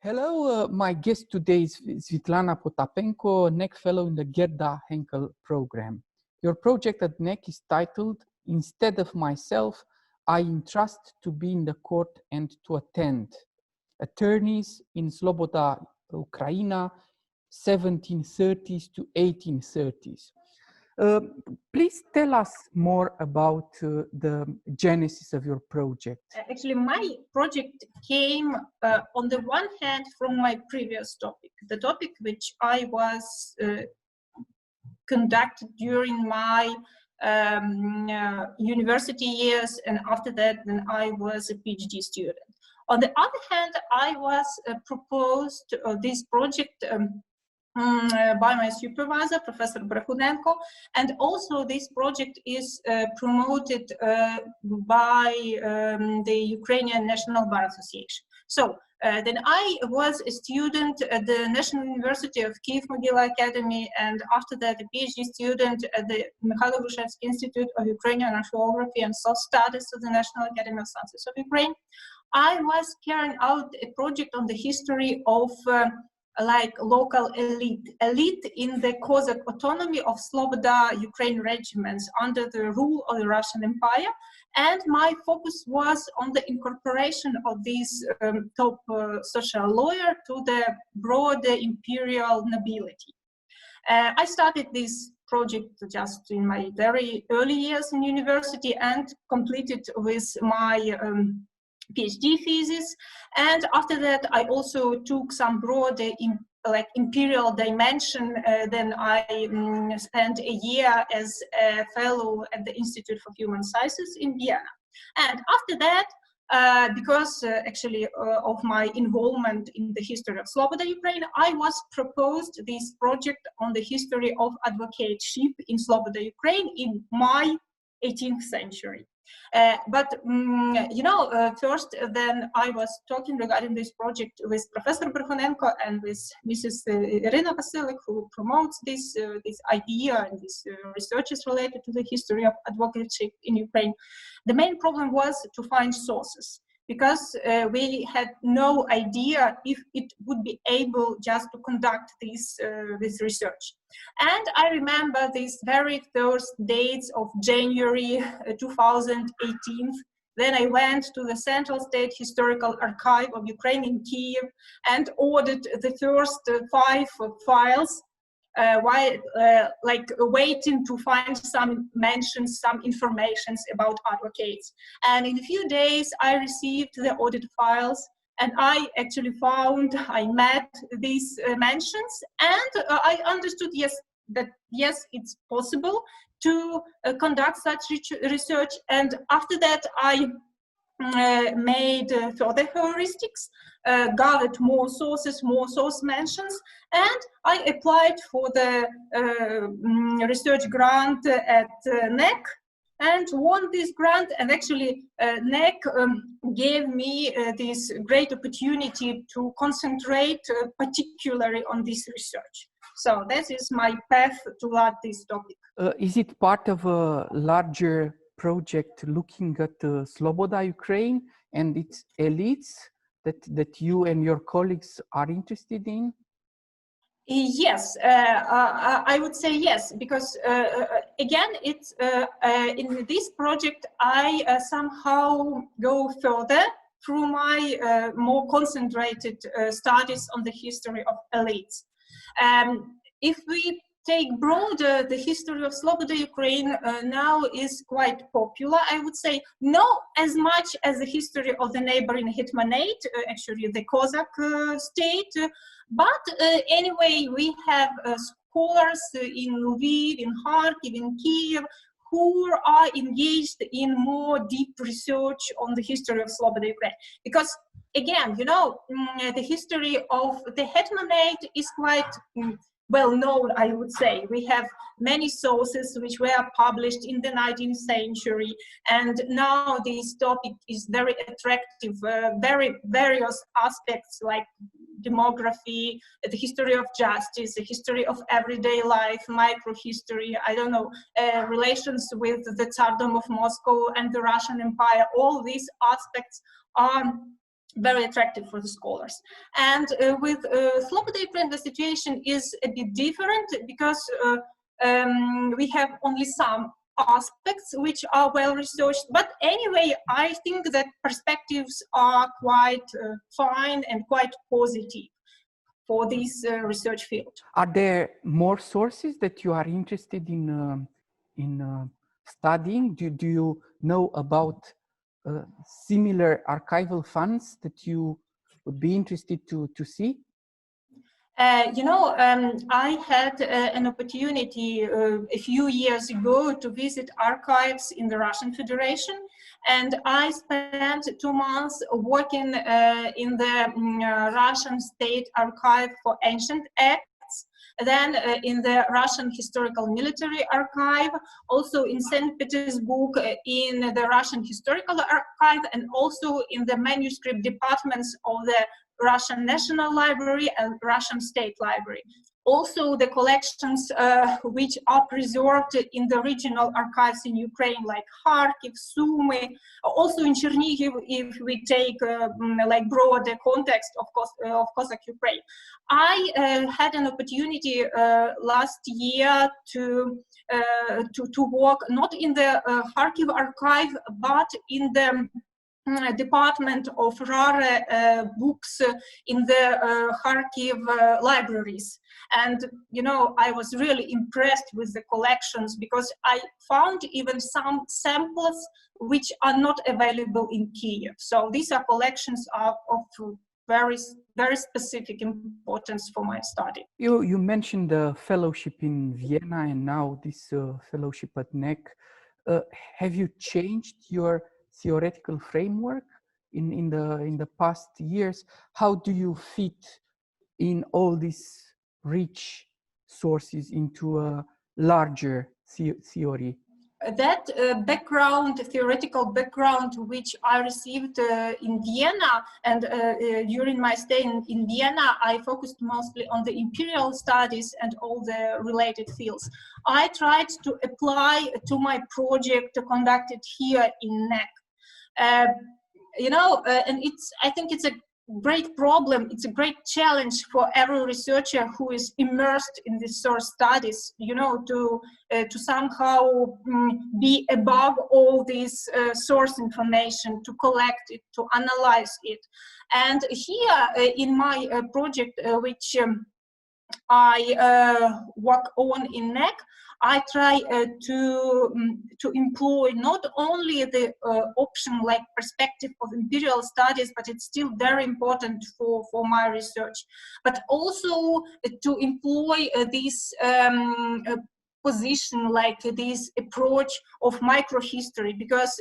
Hello, my guest today is Svitlana Potapenko, NEC Fellow in the Gerda Henkel program. Your project at NEC is titled, "Instead of Myself, I Entrust to Be in the Court and to Attend. Attorneys in Sloboda, Ukraine, 1730s to 1830s. Please tell us more about the genesis of your project. Actually, my project came on the one hand from my previous topic, the topic which I was conducted during my university years, and after that then I was a PhD student. On the other hand, I was proposed this project by my supervisor, Professor Brahunenko, and also this project is promoted by the Ukrainian National Bar Association. So then I was a student at the National University of Kyiv-Mogila Academy, and after that a PhD student at the Hrushevsky Institute of Ukrainian Archaeography and Soft Studies of the National Academy of Sciences of Ukraine. I was carrying out a project on the history of like local elite in the Cossack autonomy of Sloboda Ukraine regiments under the rule of the Russian Empire, and my focus was on the incorporation of this top social lawyer to the broader imperial nobility. I started this project just in my very early years in university and completed with my PhD thesis, and after that I also took some broader like imperial dimension. Then I spent a year as a fellow at the Institute for Human Sciences in Vienna, and after that because actually of my involvement in the history of Sloboda Ukraine, I was proposed this project on the history of advocateship in Sloboda Ukraine in my 18th century. First then I was talking regarding this project with Professor Brahunenko and with Mrs. Irina Vasilik, who promotes this idea and these researches related to the history of advocacy in Ukraine. The main problem was to find sources, because we had no idea if it would be able just to conduct this research. And I remember these very first dates of January 2018. Then I went to the Central State Historical Archive of Ukraine in Kyiv and ordered the first 5 files, while waiting to find some mentions, some informations about advocates. And in a few days, I received the audit files, and I actually found, I met these mentions, and I understood, yes, it's possible to conduct such research. And after that, I made further heuristics, gathered more sources, more source mentions, and I applied for the research grant at NEC and won this grant. And actually NEC gave me this great opportunity to concentrate particularly on this research. So that is my path toward this topic. Is it part of a larger project looking at Sloboda Ukraine and its elites that you and your colleagues are interested in? Yes, I would say yes, because again, it's in this project I somehow go further through my more concentrated studies on the history of elites. If we take broader, the history of Sloboda Ukraine now is quite popular, I would say, not as much as the history of the neighboring Hetmanate, actually the Cossack state, but anyway, we have scholars in Lviv, in Kharkiv, in Kyiv, who are engaged in more deep research on the history of Sloboda Ukraine. Because again, you know, the history of the Hetmanate is quite well known, I would say. We have many sources which were published in the 19th century, and now this topic is very attractive, very various aspects like demography, the history of justice, the history of everyday life, microhistory, I don't know, relations with the Tsardom of Moscow and the Russian Empire. All these aspects are very attractive for the scholars. And with Sloboda Ukraine, the situation is a bit different because we have only some aspects which are well researched, but anyway, I think that perspectives are quite fine and quite positive for this research field. Are there more sources that you are interested in studying? Do you know about similar archival funds that you would be interested to see? I had an opportunity a few years ago to visit archives in the Russian Federation, and I spent 2 months working in the Russian State Archive for Ancient Acts, then in the Russian Historical Military Archive, also in St. Petersburg in the Russian Historical Archive, and also in the manuscript departments of the Russian National Library and Russian State Library. Also the collections which are preserved in the regional archives in Ukraine, like Kharkiv, Sumy, also in Chernihiv, if we take like broader context of Cossack Ukraine. I had an opportunity last year to work not in the Kharkiv archive, but in the department of rare books in the Kharkiv libraries. And, I was really impressed with the collections because I found even some samples which are not available in Kiev. So these are collections of very, very specific importance for my study. You mentioned the fellowship in Vienna and now this fellowship at NEC. Have you changed your theoretical framework in the past years? How do you fit in all these rich sources into a larger theory? That theoretical background, which I received in Vienna, and during my stay in Vienna, I focused mostly on the imperial studies and all the related fields. I tried to apply to my project conducted here in NEC. And I think it's a great problem, it's a great challenge for every researcher who is immersed in these source studies, to somehow be above all this source information, to collect it, to analyze it. And here in my project, which I work on in NEC, I try to employ not only the option like perspective of imperial studies, but it's still very important for my research, but also to employ this position, like this approach of microhistory, because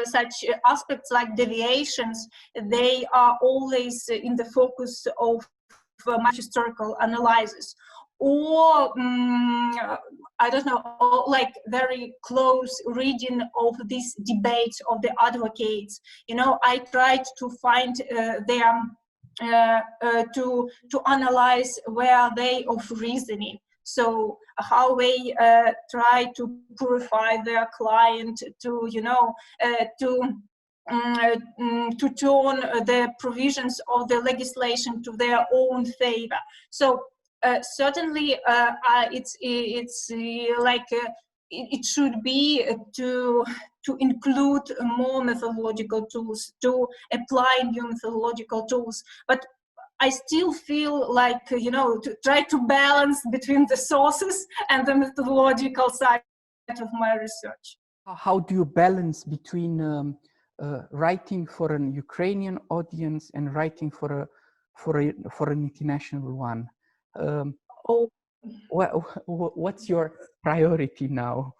such aspects like deviations, they are always in the focus of my historical analysis. Or I don't know, like very close reading of these debates of the advocates. I tried to find them to analyze where they of reasoning. So how they try to purify their client, to turn the provisions of the legislation to their own favor. So certainly it should be to include more methodological tools, to apply new methodological tools, but I still feel like, to try to balance between the sources and the methodological side of my research. How do you balance between writing for an Ukrainian audience and writing for an international one? What's your priority now?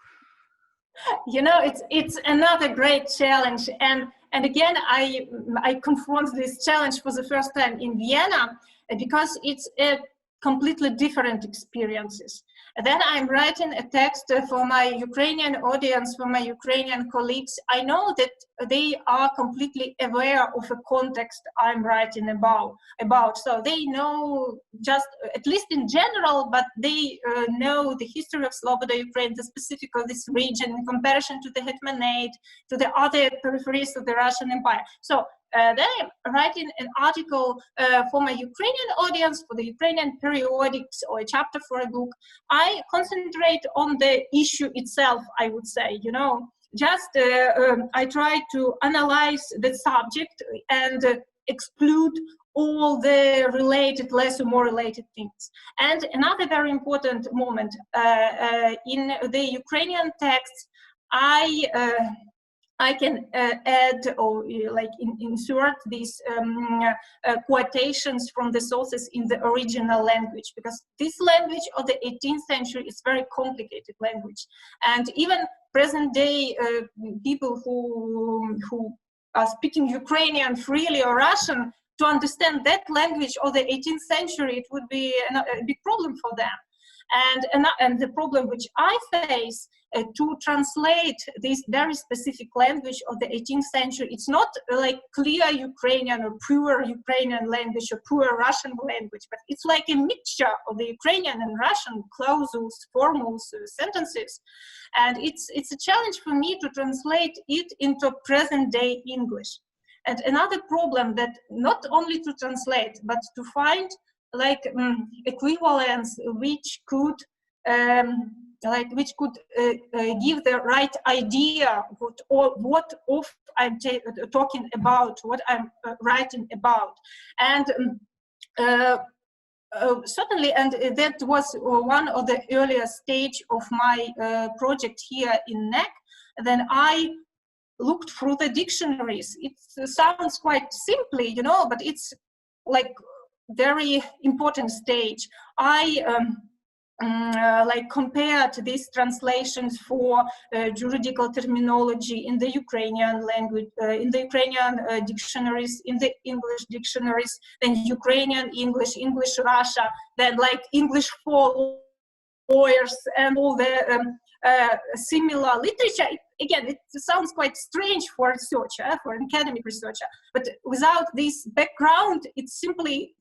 It's another great challenge, and again I confront this challenge for the first time in Vienna, because it's a completely different experiences. Then I'm writing a text for my Ukrainian audience, for my Ukrainian colleagues. I know that they are completely aware of the context I'm writing about. So they know, just at least in general, but they know the history of Sloboda Ukraine, the specific of this region in comparison to the Hetmanate, to the other peripheries of the Russian Empire. So then I'm writing an article for my Ukrainian audience, for the Ukrainian periodics or a chapter for a book. I concentrate on the issue itself, I would say, you know, just I try to analyze the subject and exclude all the related, less or more related things. And another very important moment in the Ukrainian text, I can add or like insert these quotations from the sources in the original language, because this language of the 18th century is very complicated language, and even present day people who are speaking Ukrainian freely or Russian, to understand that language of the 18th century, it would be a big problem for them. And the problem which I face to translate this very specific language of the 18th century, it's not like clear Ukrainian or pure Ukrainian language or pure Russian language, but it's like a mixture of the Ukrainian and Russian clauses, formals, sentences. And it's a challenge for me to translate it into present day English. And another problem that not only to translate, but to find like equivalence which could give the right idea what of I'm talking about, what I'm writing about. And certainly, and that was one of the earliest stage of my project here in NEC. Then I looked through the dictionaries. It sounds quite simply, you know, but it's like very important stage. I like compared these translations for juridical terminology in the Ukrainian language, in the Ukrainian dictionaries, in the English dictionaries, then Ukrainian English, English Russia, then like English for lawyers and all the similar literature. Again, it sounds quite strange for a researcher, for an academic researcher, but without this background, it's simply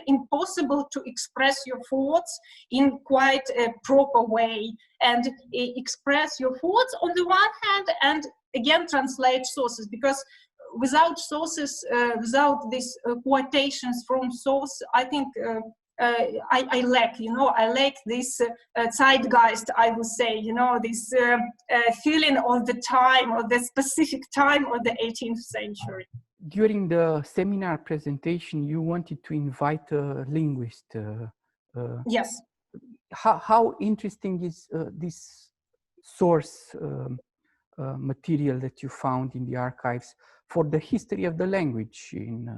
impossible to express your thoughts in quite a proper way, and express your thoughts on the one hand, and again translate sources, because without sources, without these quotations from source, I think I lack, you know, I lack this zeitgeist, I would say, you know, this feeling of the time, or the specific time of the 18th century. During the seminar presentation, you wanted to invite a linguist. Yes. How interesting is this source material that you found in the archives for the history of the language in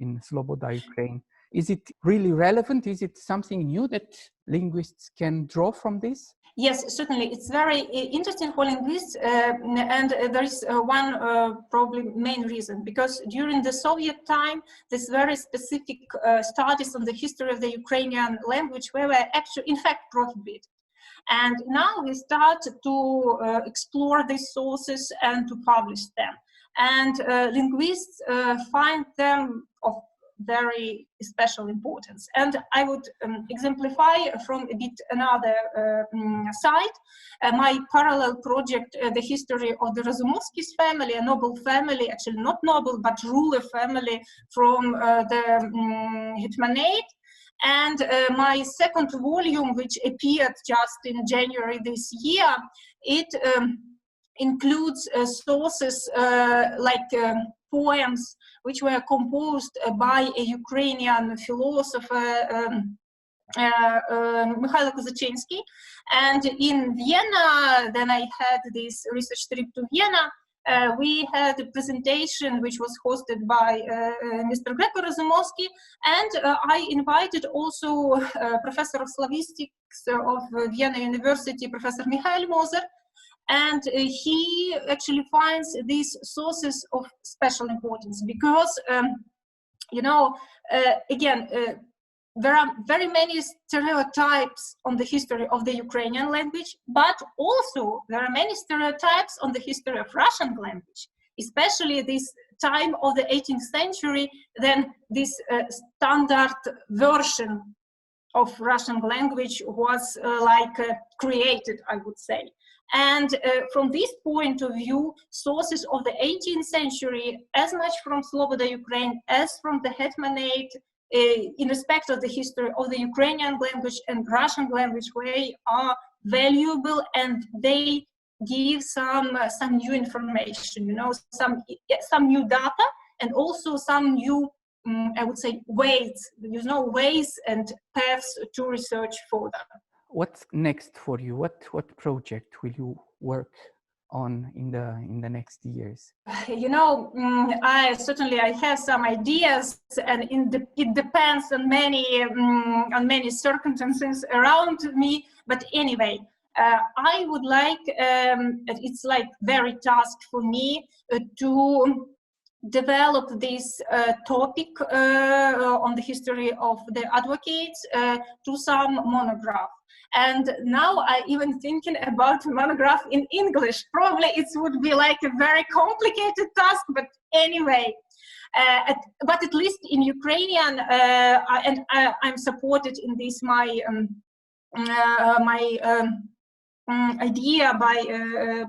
Sloboda, Ukraine? Is it really relevant? Is it something new that linguists can draw from this? Yes, certainly. It's very interesting for linguists, and there is one probably main reason, because during the Soviet time, this very specific studies on the history of the Ukrainian language were actually, in fact, prohibited. And now we start to explore these sources and to publish them. And linguists find them of very special importance. And I would exemplify from a bit another side. My parallel project, the history of the Razumovsky's family, a noble family, actually not noble, but ruler family from the Hetmanate. And my second volume, which appeared just in January this year, it includes sources like poems which were composed by a Ukrainian philosopher, Mikhailo Kozaczynski. And in Vienna, then I had this research trip to Vienna. We had a presentation which was hosted by Mr. Greco Razumovsky, and I invited also Professor of Slavistics of Vienna University, Professor Mikhail Moser, and he actually finds these sources of special importance because, you know, again, there are very many stereotypes on the history of the Ukrainian language, but also there are many stereotypes on the history of Russian language, especially this time of the 18th century, then this standard version of Russian language was created, I would say. And from this point of view, sources of the 18th century, as much from Sloboda Ukraine as from the Hetmanate, in respect of the history of the Ukrainian language and Russian language way, are valuable, and they give some new information, you know, some new data, and also some new, I would say, ways and paths to research further. What's next for you? What project will you work on in the next years? You know, I have some ideas, and it depends on many circumstances around me. But anyway, I would like, it's like very task for me to develop this topic on the history of the advocates to some monograph. And now I even thinking about monograph in English. Probably it would be like a very complicated task, but anyway. But at least in Ukrainian, I'm supported in this idea by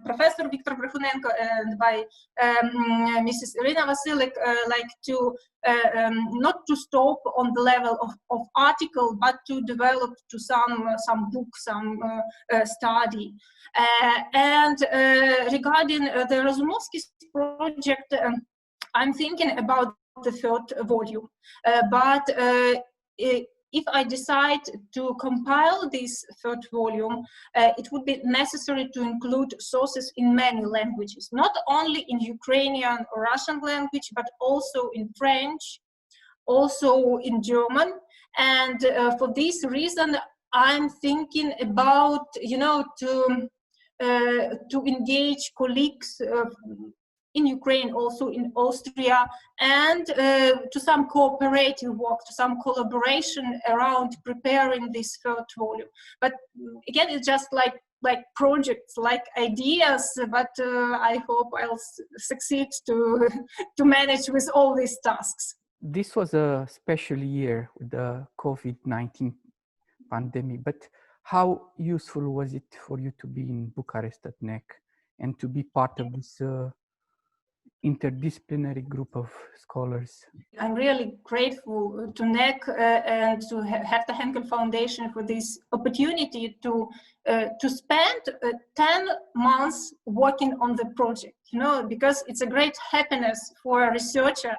Professor Viktor Brehunenko and by Mrs. Irina Vasilik, like to not to stop on the level of article, but to develop to some book, some study. And regarding the Razumovsky project, I'm thinking about the third volume, but if I decide to compile this third volume, it would be necessary to include sources in many languages, not only in Ukrainian or Russian language, but also in French, also in German. And for this reason, I'm thinking about, you know, to engage colleagues in Ukraine, also in Austria, and to some cooperative work, to some collaboration around preparing this third volume. But again, it's just like projects, like ideas, but I hope I'll succeed to manage with all these tasks. This was a special year with the COVID-19 pandemic, but how useful was it for you to be in Bucharest at NEC and to be part of this interdisciplinary group of scholars? I'm really grateful to NEC and to Gerda Henkel Foundation for this opportunity to spend 10 months working on the project, you know, because it's a great happiness for a researcher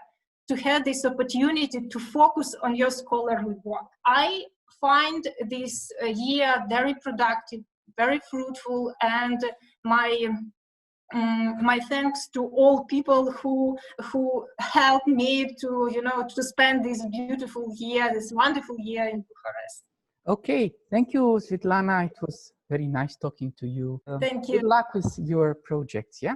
to have this opportunity to focus on your scholarly work. I find this year very productive, very fruitful, and my thanks to all people who helped me to, you know, to spend this beautiful year, this wonderful year in Bucharest. Okay, thank you, Svitlana. It was very nice talking to you. Thank you. Good luck with your projects, yeah?